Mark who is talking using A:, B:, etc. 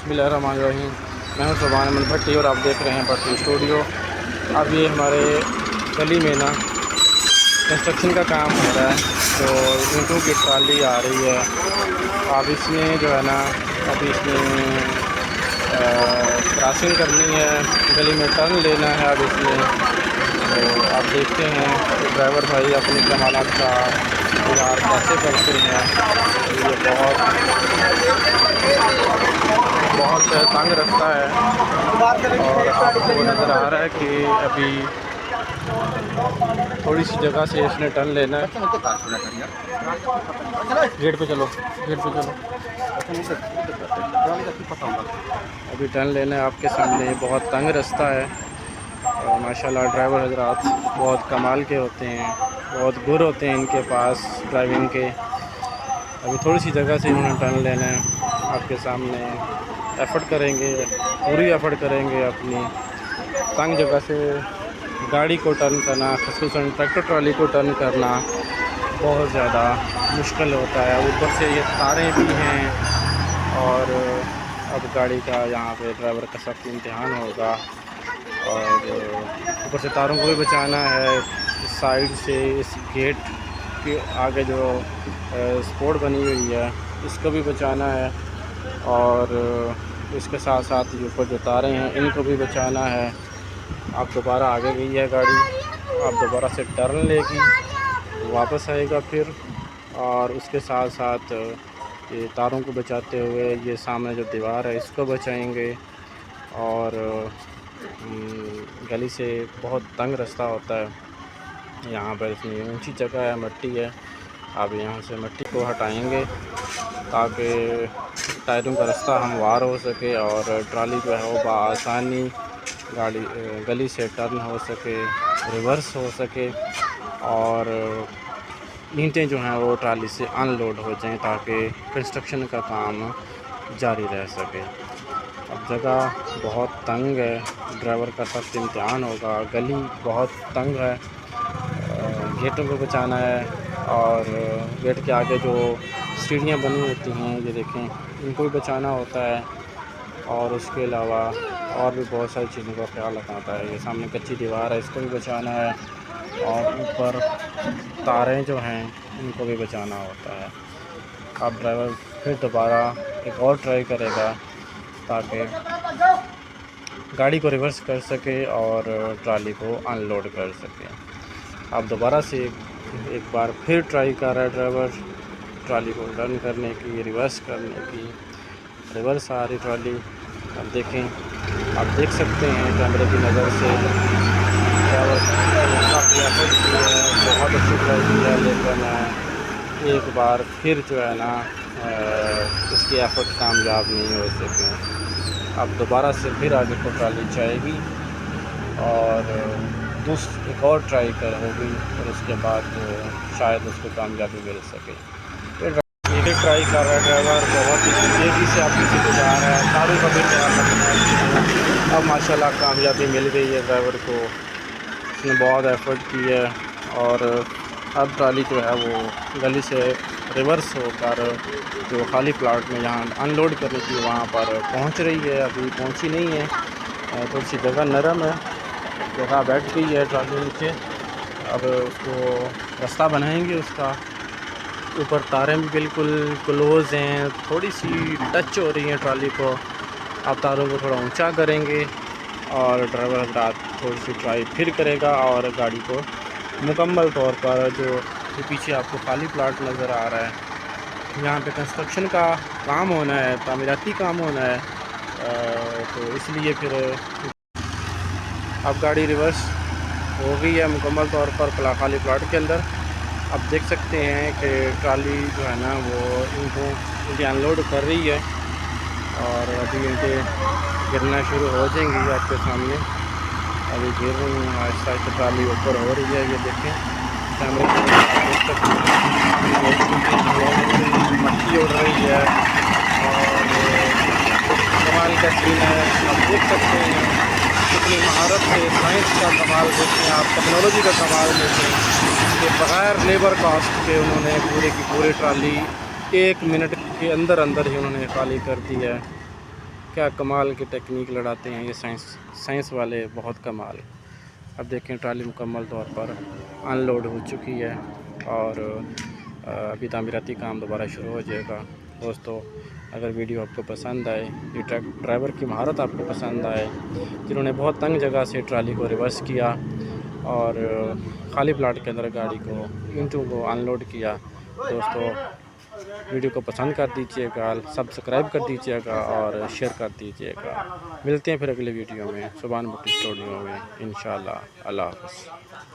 A: बिस्मिल्लाहिर्रहमानिर्रहीम। मैं हूं सुभान अहमद भट्टी और आप देख रहे हैं भट्टी स्टूडियो। अब ये हमारे गली में ना कंस्ट्रक्शन का काम हो रहा है, तो ईंटों की ट्राली आ रही है। अब इसमें जो है ना, अभी इसमें क्रॉसिंग करनी है, गली में टर्न लेना है। अब इसमें तो आप देखते हैं कि ड्राइवर भाई अपने कमालात का इज़हार कैसे करते हैं। ये बहुत तंग रास्ता है और आपको नज़र आ रहा है कि अभी थोड़ी सी जगह से इसने टर्न लेना है। गेट पे चलो, गेट पे चलो। अभी टर्न लेना है आपके सामने। बहुत तंग रास्ता है और माशाल्लाह ड्राइवर हजरात बहुत कमाल के होते हैं, बहुत गुर होते हैं इनके पास ड्राइविंग के। अभी थोड़ी सी जगह से इन्होंने टर्न लेना है आपके सामने। एफ़र्ट करेंगे, पूरी एफ़र्ट करेंगे अपनी तंग जगह से गाड़ी को टर्न करना, ख़ुसूसन ट्रैक्टर ट्रॉली को टर्न करना बहुत ज़्यादा मुश्किल होता है। ऊपर से ये तारें भी हैं और अब गाड़ी का यहाँ पे ड्राइवर का सख्त इम्तिहान होगा। और ऊपर से तारों को भी बचाना है। इस साइड से इस गेट के आगे जो सपोर्ट बनी हुई है इसको भी बचाना है और इसके साथ साथ ये ऊपर जो तारें हैं इनको भी बचाना है। अब दोबारा आगे गई है गाड़ी, अब दोबारा से टर्न लेगी, वापस आएगा फिर। और उसके साथ साथ ये तारों को बचाते हुए ये सामने जो दीवार है इसको बचाएंगे। और गली से बहुत तंग रास्ता होता है यहाँ पर। इतनी ऊंची जगह है, मिट्टी है। अब यहाँ से मिट्टी को हटाएंगे ताकि टायरों का रास्ता हमवार हो सके और ट्राली जो है वो बआसानी गली से टर्न हो सके, रिवर्स हो सके और ईंटें जो हैं वो ट्राली से अनलोड हो जाएं ताकि कंस्ट्रक्शन का काम जारी रह सके। अब जगह बहुत तंग है, ड्राइवर का सख्त इम्तिहान होगा। गली बहुत तंग है, गेटों को बचाना है और गेट के आगे जो सीढ़ियाँ बनी होती हैं ये देखें, इनको भी बचाना होता है। और उसके अलावा और भी बहुत सारी चीज़ों का ख्याल रखना होता है। ये सामने कच्ची दीवार है, इसको भी बचाना है और ऊपर तारें जो हैं इनको भी बचाना होता है। अब ड्राइवर फिर दोबारा एक और ट्राई करेगा ताकि गाड़ी को रिवर्स कर सके और ट्राली को अनलोड कर सके। अब दोबारा से एक बार फिर ट्राई कर रहा है ड्राइवर ट्राली को टर्न करने की, रिवर्स करने की। रिवर्स आ रही ट्राली। अब देखें, आप देख सकते हैं कैमरे की नज़र से ड्राइवर काफ़ी एफर्ट की है, बहुत अच्छी ट्राई की है, लेकिन एक बार फिर जो है ना उसकी एफर्ट कामयाब नहीं हो सके। अब दोबारा से फिर आगे को ट्राली जाएगी और एक और ट्राई कर होगी और उसके बाद शायद उसको कामयाबी मिल सके। फिर ट्राई कर रहा है ड्राइवर, बहुत ही तेज़ी से आप किसी को जा रहा है, तारों का भी ख्याल रखना है। अब माशाल्लाह कामयाबी मिल गई है ड्राइवर को, उसने बहुत एफर्ट की है और अब ट्राली जो है वो गली से रिवर्स होकर जो खाली प्लाट में जहाँ अनलोड करनी थी वहाँ पर पहुँच रही है। अभी पहुँची नहीं है, थोड़ी सी जगह नरम है, जगह बैठ गई है ट्राली नीचे। अब उसको रास्ता बनाएंगे उसका। ऊपर तारें भी बिल्कुल क्लोज़ हैं, थोड़ी सी टच हो रही हैं ट्राली को। अब तारों को थोड़ा ऊंचा करेंगे और ड्राइवर हजरात थोड़ी सी ट्राई फिर करेगा और गाड़ी को मुकम्मल तौर पर जो पीछे आपको खाली प्लाट नज़र आ रहा है यहाँ पे कंस्ट्रक्शन का काम होना है, तामीराती काम होना है, तो इसलिए फिर अब गाड़ी रिवर्स हो गई है मुकम्मल तौर पर खाली प्लाट के अंदर। अब देख सकते हैं कि ट्राली जो है ना वो इनको अनलोड कर रही है और अभी इनके गिरना शुरू हो जाएंगी आपके सामने। अभी गिर रही हैं आहिस्ता आहिस्ता, ट्राली ऊपर हो रही है। ये देखें कैमरे देख सकते हैं मट्टी उड़ रही है और कमाल का सीन है। आप देख सकते हैं कितनी महारत से, साइंस का कमाल देखें आप, टेक्नोलॉजी का कमाल देखें कि बग़ैर लेबर कास्ट के उन्होंने पूरे की पूरी ट्राली 1 मिनट के अंदर ही उन्होंने खाली कर दी है। क्या कमाल की टेक्निक लड़ाते हैं ये साइंस वाले, बहुत कमाल। अब देखें ट्राली मुकम्मल तौर पर अनलोड हो चुकी है और अभी तामीराती काम दोबारा शुरू हो जाएगा। दोस्तों, अगर वीडियो आपको पसंद आए, ये ड्राइवर की महारत आपको पसंद आए, जिन्होंने बहुत तंग जगह से ट्राली को रिवर्स किया और खाली प्लाट के अंदर गाड़ी को ईंटों को अनलोड किया, दोस्तों वीडियो को पसंद कर दीजिएगा, सब्सक्राइब कर दीजिएगा और शेयर कर दीजिएगा। मिलते हैं फिर अगले वीडियो में सुभान बुक स्टूडियो में इंशाअल्लाह। अल्लाह हाफ़िज़।